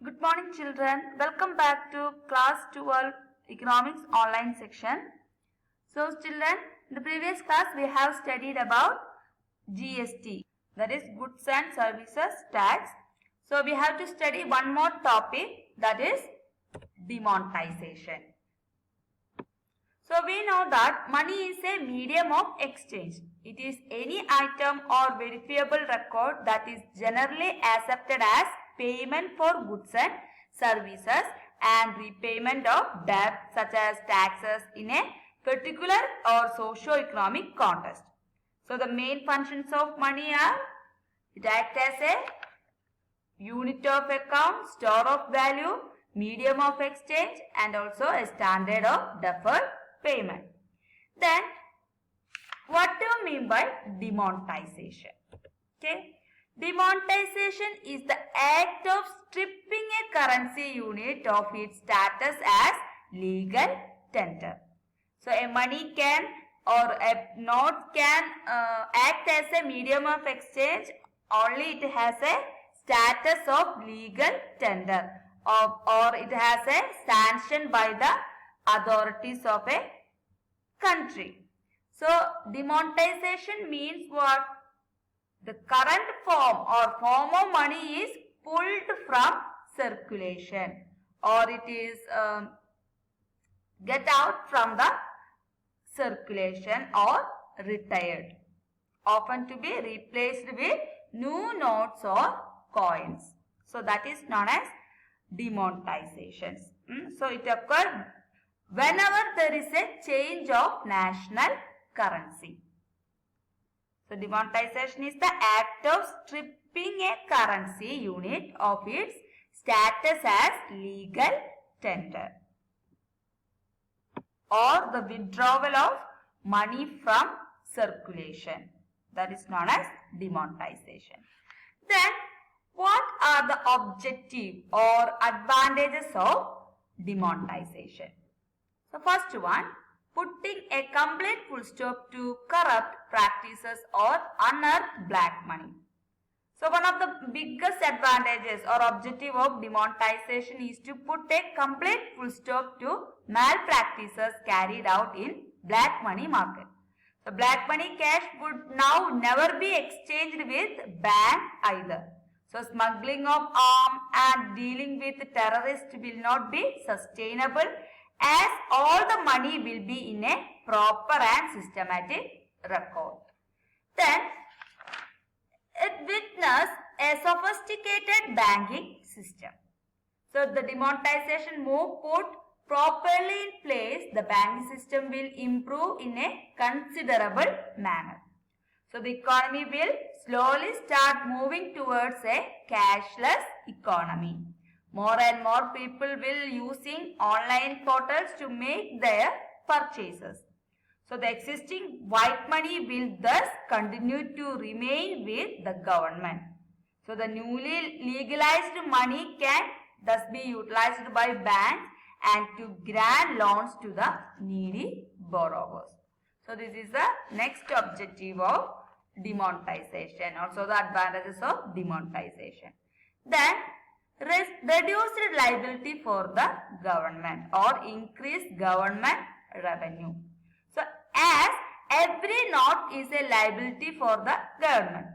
Good morning children. Welcome back to class 12 economics online section. So children, in the previous class we have studied about GST, that is goods and services tax. So we have to study one more topic, that is demonetization. So we know that money is a medium of exchange. It is any item or verifiable record that is generally accepted as payment for goods and services and repayment of debt such as taxes in a particular or socio-economic context. So the main functions of money are: it acts as a unit of account, store of value, medium of exchange, and also a standard of deferred payment. Then what do you mean by demonetization? Okay. Demonetization is the act of stripping a currency unit of its status as legal tender. So a money can or a note can act as a medium of exchange only it has a status of legal tender or it has a sanction by the authorities of a country. So demonetization means what? The current form of money is pulled from circulation, or it is get out from the circulation or retired, often to be replaced with new notes or coins. So that is known as demonetization. So it occurs whenever there is a change of national currency. So demonetization is the act of stripping a currency unit of its status as legal tender, or the withdrawal of money from circulation. That is known as demonetization. Then what are the objective or advantages of demonetization? So first one, putting a complete full stop to corrupt practices or unearthed black money. So one of the biggest advantages or objective of demonetization is to put a complete full stop to malpractices carried out in black money market. So black money cash would now never be exchanged with bank either. So smuggling of arms and dealing with terrorists will not be sustainable, as all the money will be in a proper and systematic record. Then it witnessed a sophisticated banking system. So the demonetization move put properly in place, the banking system will improve in a considerable manner. So the economy will slowly start moving towards a cashless economy. More and more people will using online portals to make their purchases. So the existing white money will thus continue to remain with the government. So the newly legalized money can thus be utilized by banks and to grant loans to the needy borrowers. So this is the next objective of demonetization, also the advantages of demonetization. Then reduced liability for the government or increased government revenue. So as every note is a liability for the government,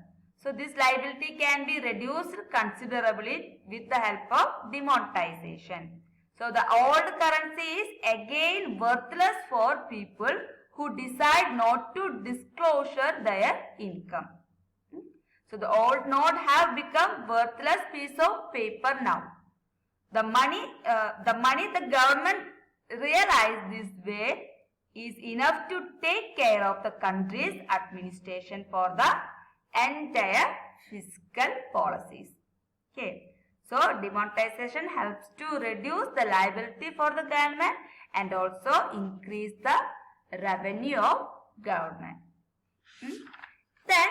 so this liability can be reduced considerably with the help of demonetization. So the old currency is again worthless for people who decide not to disclose their income. So the old note have become worthless piece of paper now. The money the government realized this way is enough to take care of the country's administration for the entire fiscal policies. Okay. So demonetization helps to reduce the liability for the government and also increase the revenue of government. Then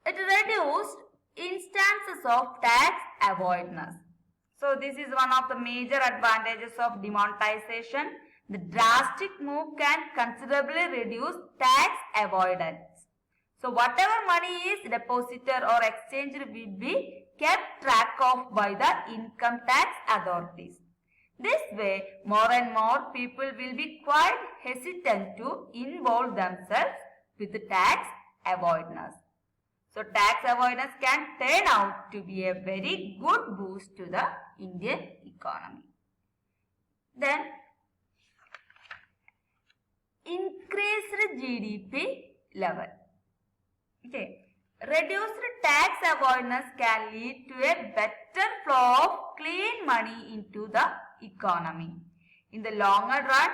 it reduced instances of tax avoidance. So this is one of the major advantages of demonetization. The drastic move can considerably reduce tax avoidance. So whatever money is deposited or exchanged will be kept track of by the income tax authorities. This way, more and more people will be quite hesitant to involve themselves with tax avoidance. So, tax avoidance can turn out to be a very good boost to the Indian economy. Then, increased GDP level. Okay. Reduced tax avoidance can lead to a better flow of clean money into the economy. In the longer run,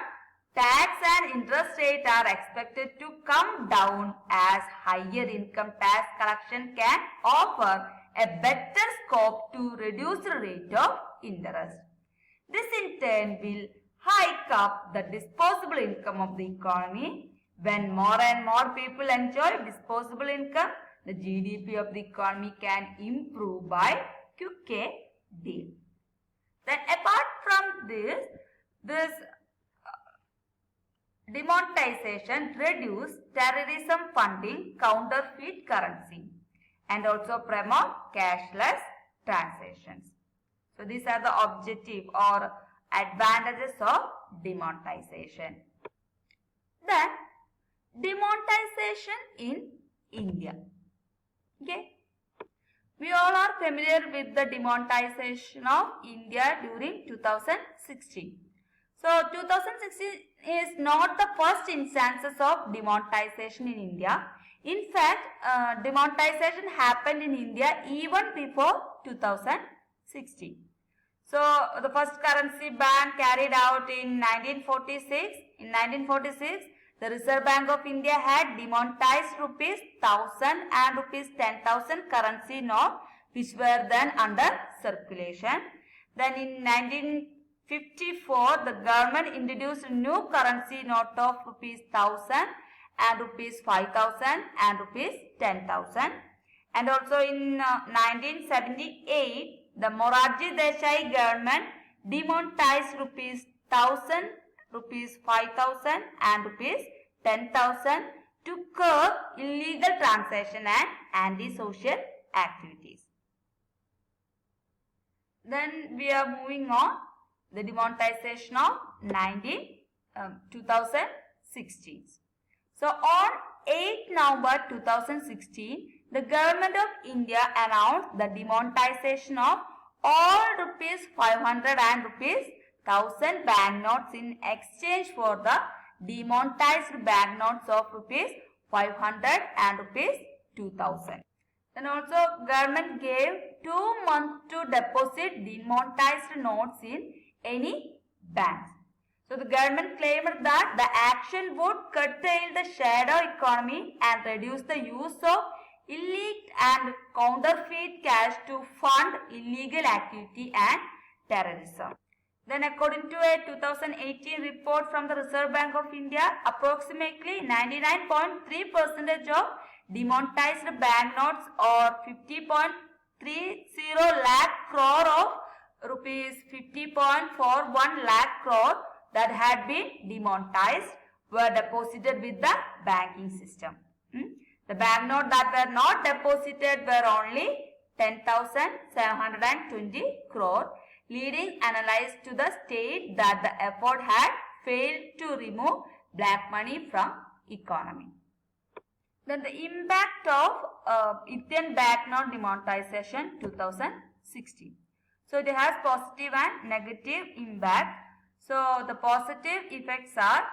tax and interest rates are expected to come down as higher income tax collection can offer a better scope to reduce the rate of interest. This in turn will hike up the disposable income of the economy. When more and more people enjoy disposable income, the GDP of the economy can improve by quick deal. Then apart from this demonetization reduce terrorism funding, counterfeit currency, and also promote cashless transactions. So these are the objective or advantages of demonetization. Then demonetization in India. Okay. We all are familiar with the demonetization of India during 2016. So 2016 is not the first instances of demonetization in India. In fact, demonetization happened in India even before 2016. So the first currency ban carried out in 1946. In 1946, the Reserve Bank of India had demonetized rupees 1000 and rupees 10,000 currency note which were then under circulation. Then in 1954, the government introduced a new currency note of rupees 1000 and rupees 5000 and rupees 10,000. And also in 1978, the Morarji Desai government demonetized rupees 1000, rupees 5000 and rupees 10,000 to curb illegal transaction and anti-social activities. Then we are moving on the demonetization of 2016. So on 8 November 2016, the government of India announced the demonetization of all rupees 500 and rupees 1000 banknotes in exchange for the demonetized banknotes of rupees 500 and rupees 2000. Then also government gave 2 months to deposit demonetized notes in any banks. So the government claimed that the action would curtail the shadow economy and reduce the use of illicit and counterfeit cash to fund illegal activity and terrorism. Then according to a 2018 report from the Reserve Bank of India, approximately 99.3% of demonetized banknotes or 50.30 lakh crore of rupees 50.41 lakh crore that had been demonetized were deposited with the banking system. The banknotes that were not deposited were only 10,720 crore, leading analysts to the state that the effort had failed to remove black money from economy. Then the impact of Indian banknote demonetization 2016. So it has positive and negative impact. So the positive effects are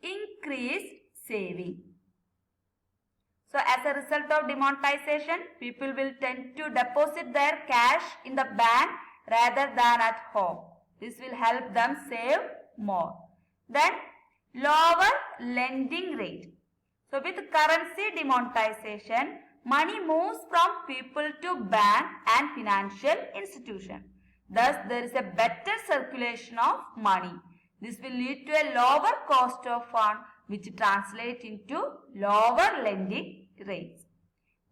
increased saving. So as a result of demonetization, people will tend to deposit their cash in the bank rather than at home. This will help them save more. Then lower lending rate. So with currency demonetization, money moves from people to bank and financial institution. Thus there is a better circulation of money. This will lead to a lower cost of fund which translates into lower lending rates.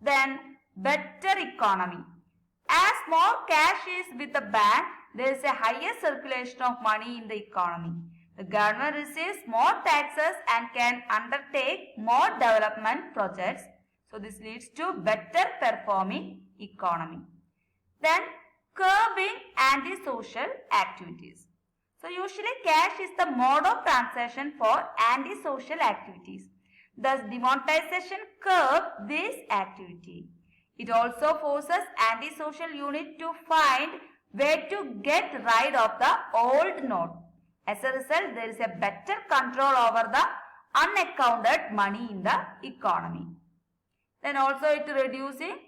Then better economy. As more cash is with the bank, there is a higher circulation of money in the economy. The government receives more taxes and can undertake more development projects. So this leads to better performing economy. Then curbing antisocial activities. So usually cash is the mode of transaction for antisocial activities. Thus demonetization curbs this activity. It also forces antisocial unit to find way to get rid of the old note. As a result, there is a better control over the unaccounted money in the economy. Then also it reducing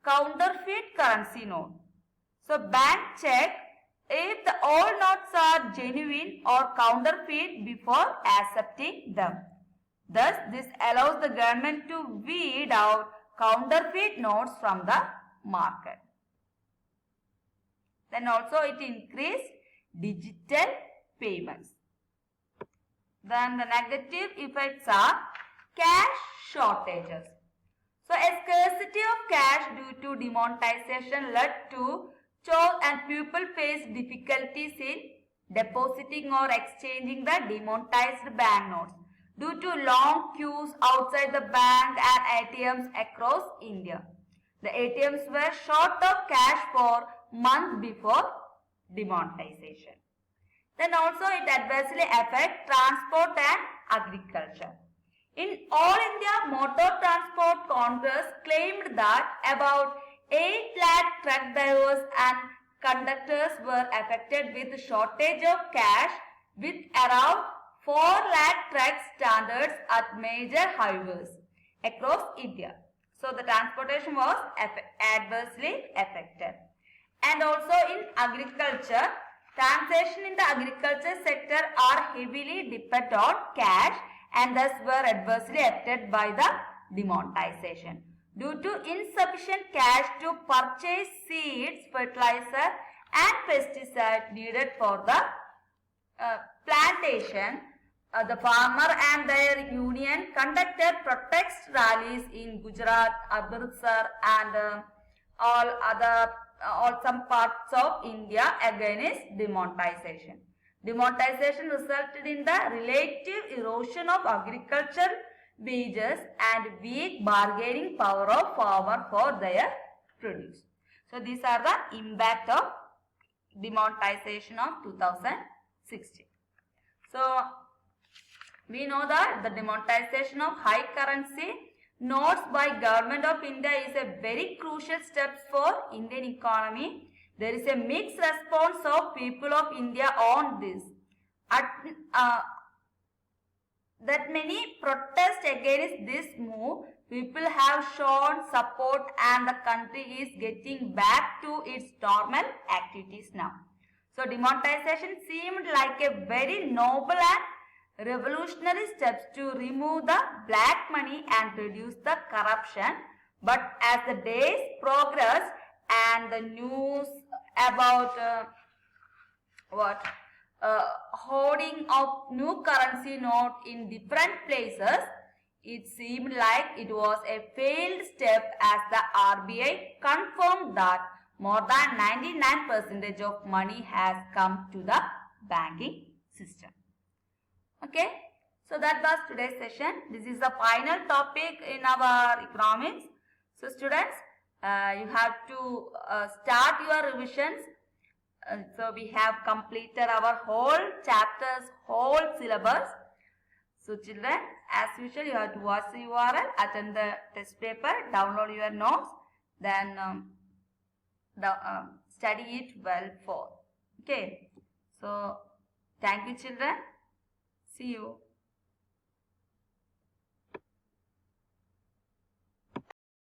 counterfeit currency note. So bank check if the old notes are genuine or counterfeit before accepting them. Thus, this allows the government to weed out counterfeit notes from the market. Then also it increased digital payments. Then the negative effects are cash shortages. So a scarcity of cash due to demonetization led to chores and people face difficulties in depositing or exchanging the demonetized banknotes due to long queues outside the bank and ATMs across India. The ATMs were short of cash for months before demonetization. Then also it adversely affects transport and agriculture. In All India Motor Transport Congress claimed that about 8 lakh truck drivers and conductors were affected with shortage of cash, with around 4 lakh truck standards at major highways across India. So the transportation was adversely affected. And also in agriculture, transaction in the agriculture sector are heavily dependent on cash and thus were adversely affected by the demonetization. Due to insufficient cash to purchase seeds, fertilizer and pesticides needed for the plantation, the farmer and their union conducted protest rallies in Gujarat, Amritsar and all some parts of India against demonetization. Demonetization resulted in the relative erosion of agricultural wages and weak bargaining power of farmer for their produce. So these are the impact of demonetization of 2016. So we know that the demonetization of high currency notes by Government of India is a very crucial step for Indian economy. There is a mixed response of people of India on this. That many protest against this move, people have shown support and the country is getting back to its normal activities now. So demonetization seemed like a very noble and revolutionary steps to remove the black money and reduce the corruption. But as the days progressed and the news about hoarding of new currency note in different places, it seemed like it was a failed step as the RBI confirmed that more than 99% of money has come to the banking system. Okay, so that was today's session. This is the final topic in our economics. So students, you have to start your revisions. So we have completed our whole chapters, whole syllabus. So children, as usual, you have to watch the URL, attend the test paper, download your notes, then study it well for. Okay. So thank you children. See you.